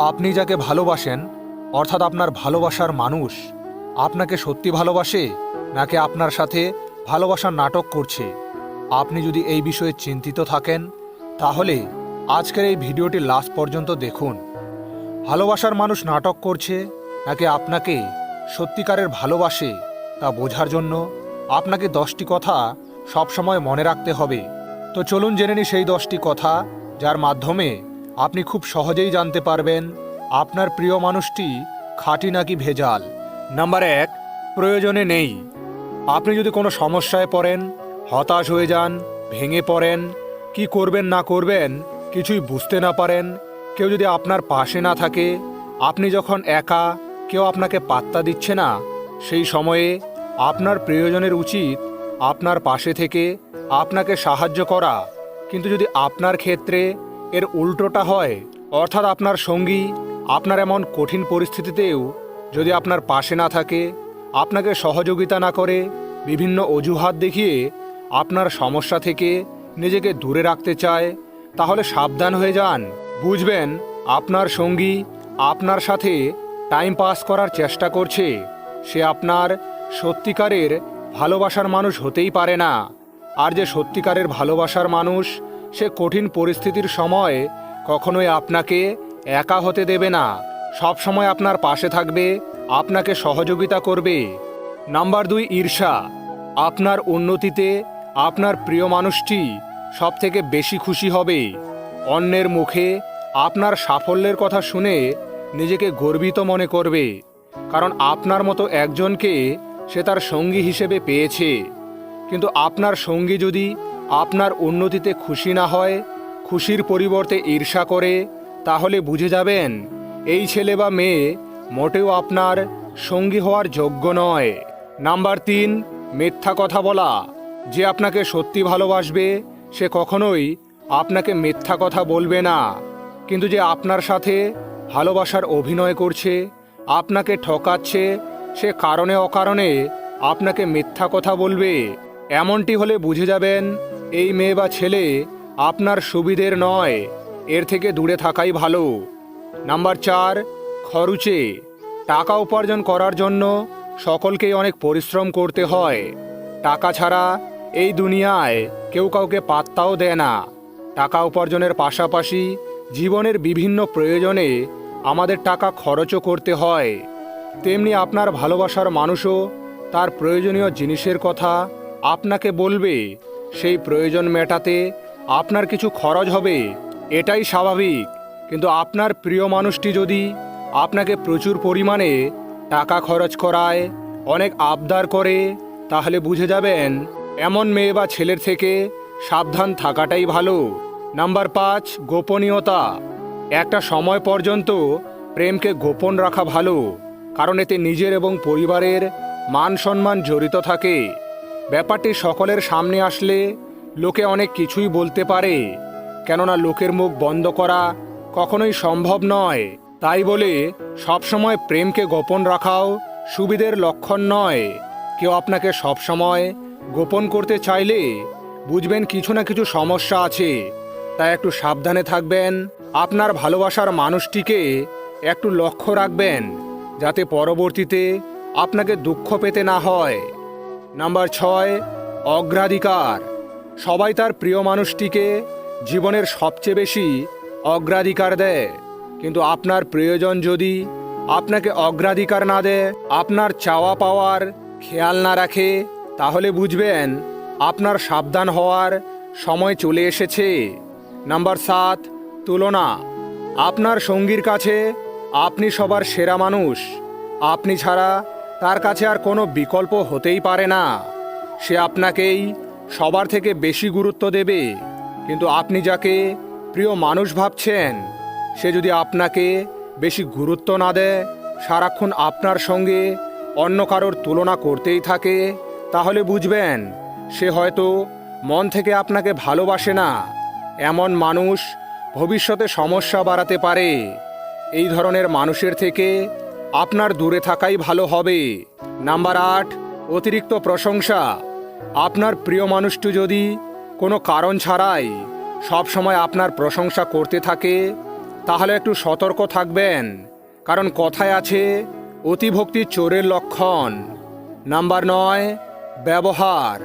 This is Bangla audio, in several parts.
আপনি যাকে ভালোবাসেন, অর্থাৎ আপনার ভালোবাসার মানুষ আপনাকে সত্যি ভালোবাসে নাকি আপনার সাথে ভালোবাসার নাটক করছে? আপনি যদি এই বিষয়ে চিন্তিত থাকেন তাহলে আজকের এই ভিডিওটি লাস্ট পর্যন্ত দেখুন। ভালোবাসার মানুষ নাটক করছে নাকি আপনাকে সত্যিকারের ভালোবাসে তা বোঝার জন্য আপনাকে 10টি কথা সবসময় মনে রাখতে হবে। তো চলুন জেনে নিই সেই 10টি কথা, যার মাধ্যমে আপনি খুব সহজেই জানতে পারবেন আপনার প্রিয় মানুষটি খাঁটি নাকি ভেজাল। নাম্বার 1, প্রয়োজনে নেই। আপনি যদি কোনো সমস্যায় পড়েন, হতাশ হয়ে যান, ভেঙে পড়েন, কি করবেন না করবেন কিছুই বুঝতে না পারেন, কেউ যদি আপনার পাশে না থাকে, আপনি যখন একা, কেউ আপনাকে পাত্তা দিচ্ছে না, সেই সময়ে আপনার প্রিয়জনের উচিত আপনার পাশে থেকে আপনাকে সাহায্য করা। কিন্তু যদি আপনার ক্ষেত্রে এর উল্টোটা হয়, অর্থাৎ আপনার সঙ্গী আপনার এমন কঠিন পরিস্থিতিতেও যদি আপনার পাশে না থাকে, আপনাকে সহযোগিতা না করে, বিভিন্ন অজুহাত দেখিয়ে আপনার সমস্যা থেকে নিজেকে দূরে রাখতে চায়, তাহলে সাবধান হয়ে যান। বুঝবেন আপনার সঙ্গী আপনার সাথে টাইম পাস করার চেষ্টা করছে, সে আপনার সত্যিকারের ভালোবাসার মানুষ হতেই পারে না। আর যে সত্যিকারের ভালোবাসার মানুষ, সে কঠিন পরিস্থিতির সময় কখনোই আপনাকে একা হতে দেবে না, সব সময় আপনার পাশে থাকবে, আপনাকে সহযোগিতা করবে। নাম্বার 2, ঈর্ষা। আপনার উন্নতিতে আপনার প্রিয় মানুষটি সবথেকে বেশি খুশি হবে। অন্যের মুখে আপনার সাফল্যের কথা শুনে নিজেকে গর্বিত মনে করবে, কারণ আপনার মতো একজনকে সে তার সঙ্গী হিসেবে পেয়েছে। কিন্তু আপনার সঙ্গী যদি আপনার উন্নতিতে খুশি না হয়, খুশির পরিবর্তে ঈর্ষা করে, তাহলে বুঝে যাবেন এই ছেলে বা মেয়ে মোটেও আপনার সঙ্গী হওয়ার যোগ্য নয়। নাম্বার 3, মিথ্যা কথা বলা। যে আপনাকে সত্যি ভালোবাসবে সে কখনোই আপনাকে মিথ্যা কথা বলবে না, কিন্তু যে আপনার সাথে ভালোবাসার অভিনয় করছে, আপনাকে ঠকাচ্ছে, সে কারণে অকারণে আপনাকে মিথ্যা কথা বলবে। এমনটি হলে বুঝে যাবেন এই মেয়ে বা ছেলে আপনার সুবিধের নয়, এর থেকে দূরে থাকাই ভালো। নাম্বার 4, খরচে। টাকা উপার্জন করার জন্য সকলকেই অনেক পরিশ্রম করতে হয়। টাকা ছাড়া এই দুনিয়ায় কেউ কাউকে পাত্তাও দেয় না। টাকা উপার্জনের পাশাপাশি জীবনের বিভিন্ন প্রয়োজনে আমাদের টাকা খরচও করতে হয়। তেমনি আপনার ভালোবাসার মানুষও তার প্রয়োজনীয় জিনিসের কথা আপনাকে বলবে। সেই প্রয়োজন মেটাতে আপনার কিছু খরচ হবে, এটাই স্বাভাবিক। কিন্তু আপনার প্রিয় মানুষটি যদি আপনাকে প্রচুর পরিমাণে টাকা খরচ করায়, অনেক আবদার করে, তাহলে বুঝে যাবেন এমন মেয়ে বা ছেলের থেকে সাবধান থাকাটাই ভালো। নাম্বার 5, গোপনীয়তা। একটা সময় পর্যন্ত প্রেমকে গোপন রাখা ভালো, কারণ এতে নিজের এবং পরিবারের মান সম্মান জড়িত থাকে। ব্যাপারটি সকলের সামনে আসলে লোকে অনেক কিছুই বলতে পারে, কেননা লোকের মুখ বন্ধ করা কখনোই সম্ভব নয়। তাই বলে সবসময় প্রেমকে গোপন রাখাও সুবিধের লক্ষণ নয়। কেউ আপনাকে সবসময় গোপন করতে চাইলে বুঝবেন কিছু না কিছু সমস্যা আছে। তাই একটু সাবধানে থাকবেন, আপনার ভালোবাসার মানুষটিকে একটু লক্ষ্য রাখবেন, যাতে পরবর্তীতে আপনাকে দুঃখ পেতে না হয়। নাম্বার 6, অগ্রাধিকার। সবাই তার প্রিয় মানুষটিকে জীবনের সবচেয়ে বেশি অগ্রাধিকার দেয়, কিন্তু আপনার প্রিয়জন যদি আপনাকে অগ্রাধিকার না দেয়, আপনার চাওয়া পাওয়ার খেয়াল না রাখে, তাহলে বুঝবেন আপনার সাবধান হওয়ার সময় চলে এসেছে। নাম্বার 7, তুলনা। আপনার সঙ্গীর কাছে আপনি সবার সেরা মানুষ, আপনি ছাড়া তার কাছে আর কোনো বিকল্প হতেই পারে না। সে আপনাকেই সবার থেকে বেশি গুরুত্ব দেবে, কিন্তু আপনি যাকে প্রিয় মানুষ ভাবছেন, সে যদি আপনাকে বেশি গুরুত্ব না দেয়, সারাক্ষণ আপনার সঙ্গে অন্য কারোর তুলনা করতেই থাকে, তাহলে বুঝবেন সে হয়তো মন থেকে আপনাকে ভালোবাসে না। এমন মানুষ ভবিষ্যতে সমস্যা বাড়াতে পারে। এই ধরনের মানুষের থেকে আপনার দূরে থাকাই ভালো হবে। নাম্বার 8, অতিরিক্ত প্রশংসা। আপনার প্রিয় মানুষটি যদি কোনো কারণ ছাড়াই সব সময় আপনার প্রশংসা করতে থাকে, তাহলে একটু সতর্ক থাকবেন, কারণ কথায় আছে অতিভক্তি চোরের লক্ষণ। নাম্বার 9, ব্যবহার।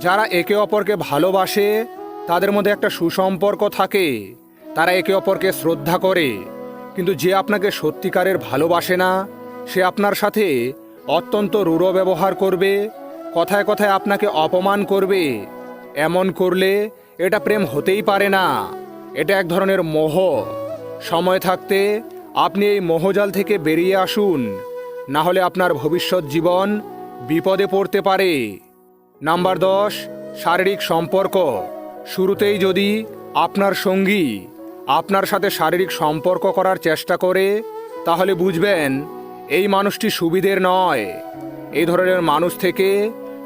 যারা একে অপরকে ভালোবাসে তাদের মধ্যে একটা সুসম্পর্ক থাকে, তারা একে অপরকে শ্রদ্ধা করে। কিন্তু যে আপনাকে সত্যিকারের ভালোবাসে না, সে আপনার সাথে অত্যন্ত রূঢ় ব্যবহার করবে, কথায় কথায় আপনাকে অপমান করবে। এমন করলে এটা প্রেম হতেই পারে না, এটা এক ধরনের মোহ। সময় থাকতে আপনি এই মোহজাল থেকে বেরিয়ে আসুন, না হলে আপনার ভবিষ্যৎ জীবন বিপদে পড়তে পারে। নাম্বার 10, শারীরিক সম্পর্ক। শুরুতেই যদি আপনার সঙ্গী আপনার সাথে শারীরিক সম্পর্ক করার চেষ্টা করে, তাহলে বুঝবেন এই মানুষটি সুবিধের নয়। এই ধরনের মানুষ থেকে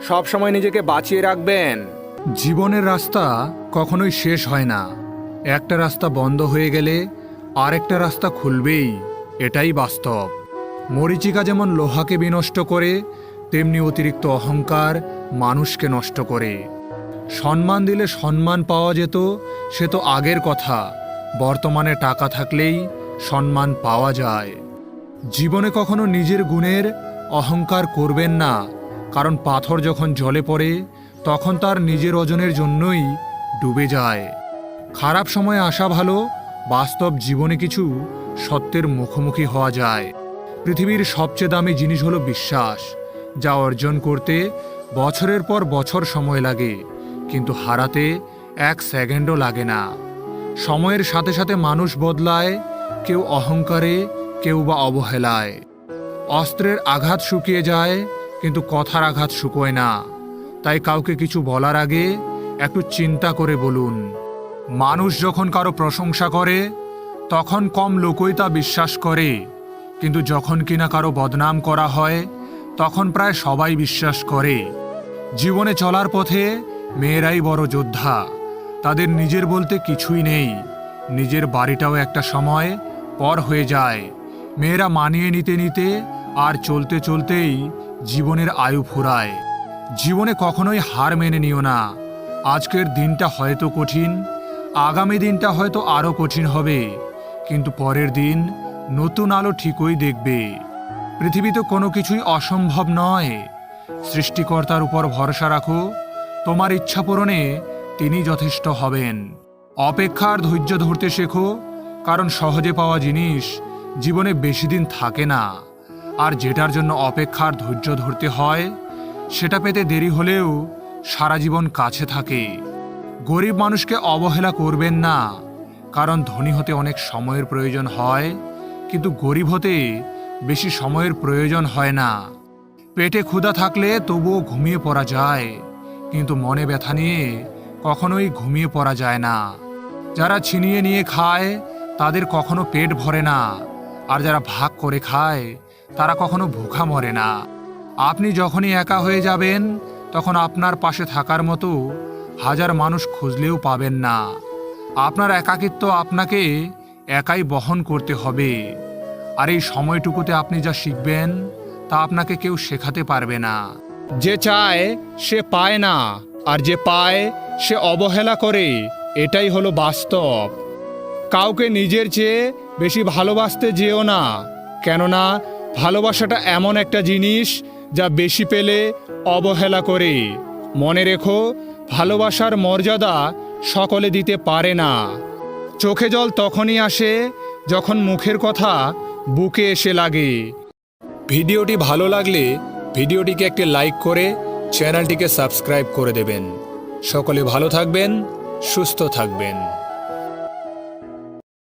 সবসময় নিজেকে বাঁচিয়ে রাখবেন। জীবনের রাস্তা কখনোই শেষ হয় না। একটা রাস্তা বন্ধ হয়ে গেলে আরেকটা রাস্তা খুলবেই, এটাই বাস্তব। মরীচিকা যেমন লোহাকে বিনষ্ট করে, তেমনি অতিরিক্ত অহংকার মানুষকে নষ্ট করে। সম্মান দিলে সম্মান পাওয়া যেত, সে তো আগের কথা। বর্তমানে টাকা থাকলেই সম্মান পাওয়া যায়। জীবনে কখনো নিজের গুণের অহংকার করবেন না, কারণ পাথর যখন জলে পড়ে তখন তার নিজের ওজনের জন্যই ডুবে যায়। খারাপ সময়ে আসা ভালো, বাস্তব জীবনে কিছু সত্যের মুখোমুখি হওয়া যায়। পৃথিবীর সবচেয়ে দামি জিনিস হলো বিশ্বাস, যা অর্জন করতে বছরের পর বছর সময় লাগে, কিন্তু হারাতে 1 সেকেন্ডও লাগে না। সময়ের সাথে সাথে মানুষ বদলায়, কেউ অহংকারে, কেউ বা অবহেলায়। অস্ত্রের আঘাত শুকিয়ে যায়, কিন্তু কথার আঘাত শুকোয় না। তাই কাউকে কিছু বলার আগে একটু চিন্তা করে বলুন। মানুষ যখন কারো প্রশংসা করে তখন কম লোকই তা বিশ্বাস করে, কিন্তু যখন কিনা কারো বদনাম করা হয় তখন প্রায় সবাই বিশ্বাস করে। জীবনে চলার পথে মেয়েরাই বড় যোদ্ধা। তাদের নিজের বলতে কিছুই নেই, নিজের বাড়িটাও একটা সময় পর হয়ে যায়। মেয়েরা মানিয়ে নিতে নিতে আর চলতে চলতেই জীবনের আয়ু ফুরায়। জীবনে কখনোই হার মেনে নিও না। আজকের দিনটা হয়তো কঠিন, আগামী দিনটা হয়তো আরও কঠিন হবে, কিন্তু পরের দিন নতুন আলো ঠিকই দেখবে। পৃথিবীতে কোনো কিছুই অসম্ভব নয়। সৃষ্টিকর্তার উপর ভরসা রাখো, তোমার ইচ্ছা পূরণে তিনি যথেষ্ট হবেন। অপেক্ষার ধৈর্য ধরতে শেখো, কারণ সহজে পাওয়া জিনিস জীবনে বেশি দিন থাকে না। আর যেটার জন্য অপেক্ষার ধৈর্য ধরতে হয়, সেটা পেতে দেরি হলেও সারা জীবন কাছে থাকে। গরিব মানুষকে অবহেলা করবেন না, কারণ ধনী হতে অনেক সময়ের প্রয়োজন হয়, কিন্তু গরিব হতে বেশি সময়ের প্রয়োজন হয় না। পেটে ক্ষুধা থাকলে তবুও ঘুমিয়ে পড়া যায়, কিন্তু মনে ব্যথা নিয়ে কখনোই ঘুমিয়ে পড়া যায় না। যারা ছিনিয়ে নিয়ে খায় তাদের কখনো পেট ভরে না, আর যারা ভাগ করে খায় তারা কখনো ভুখা মরে না। আপনি যখনই একা হয়ে যাবেন তখন আপনার পাশে থাকার মতো হাজার মানুষ খুঁজলেও পাবেন না। আপনার একাকিত্ব আপনাকে একাই বহন করতে হবে। আর এই সময়টুকুতে আপনি যা শিখবেন তা আপনাকে কেউ শেখাতে পারবে না। যে চায় সে পায় না, আর যে পায় সে অবহেলা করে, এটাই হলো বাস্তব। কাউকে নিজের চেয়ে বেশি ভালোবাসতে যেও না, কেননা ভালোবাসাটা এমন একটা জিনিস যা বেশি পেলে অবহেলা করে। মনে রেখো, ভালোবাসার মর্যাদা সকলে দিতে পারে না। চোখে জল তখনই আসে যখন মুখের কথা বুকে এসে লাগে। ভিডিওটি ভালো লাগলে ভিডিওটিকে একটি লাইক করে চ্যানেলটিকে সাবস্ক্রাইব করে দেবেন। সকলে ভালো থাকবেন, সুস্থ থাকবেন।